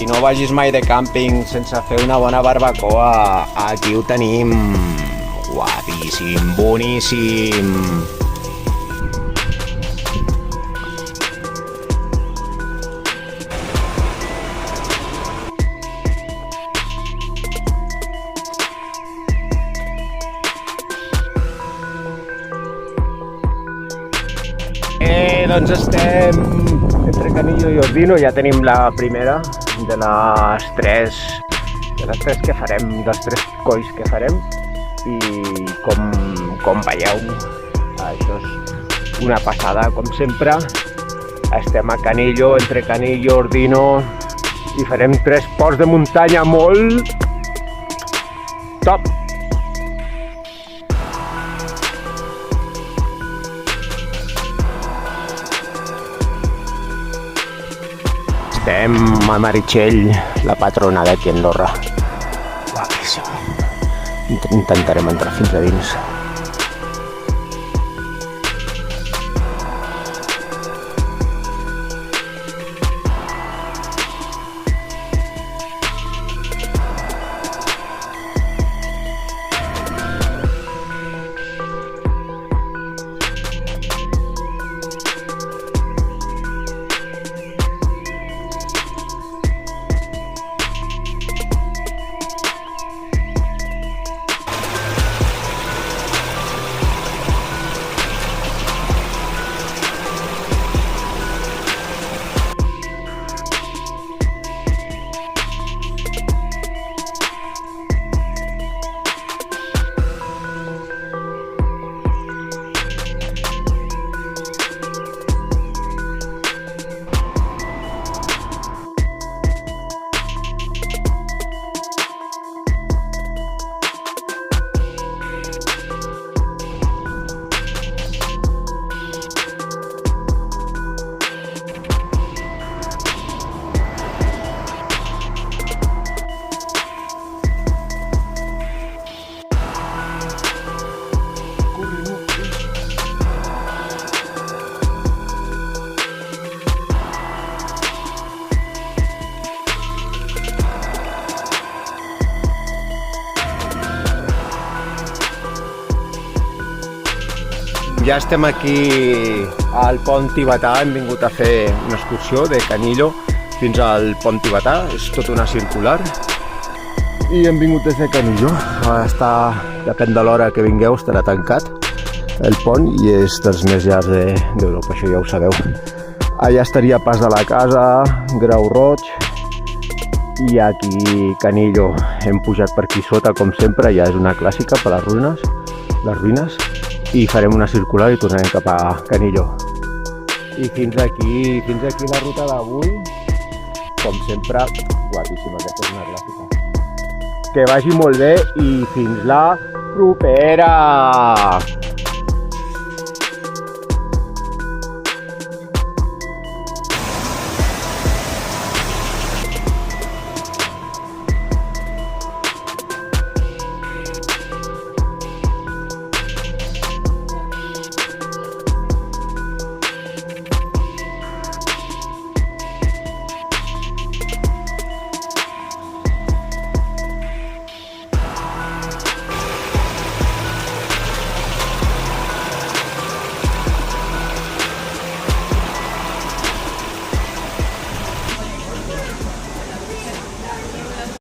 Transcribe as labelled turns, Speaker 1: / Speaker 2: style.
Speaker 1: i no vagis mai de càmping sense fer una bona barbacoa. Aquí ho tenim. Guapíssim, boníssim. Doncs estem entre Canillo i Ordino, ja tenim la primera de les tres que farem, dels 3 colls que farem, i com veieu, això és una passada, com sempre. Estem a Canillo, entre Canillo i Ordino, i farem 3 ports de muntanya molt top. Estem a Meritxell, la patrona d'aquí a Andorra. Guapíssim. Intentarem entrar fins a dins. Ja estem aquí al pont tibetà, hem vingut a fer una excursió de Canillo fins al pont tibetà, és tota una circular, i hem vingut des de Canillo. Depèn de l'hora que vingueu, estarà tancat el pont i és dels més llargs d'Europa, això ja ho sabeu. Allà estaria Pas de la Casa, Grau Roig, i aquí Canillo. Hem pujat per aquí sota, com sempre, ja és una clàssica per les ruïnes, i farem una circular i tornarem cap a Canillo. I fins aquí la ruta d'avui. Com sempre, guapíssima, aquesta és una clàssica. Que vagi molt bé i fins la propera!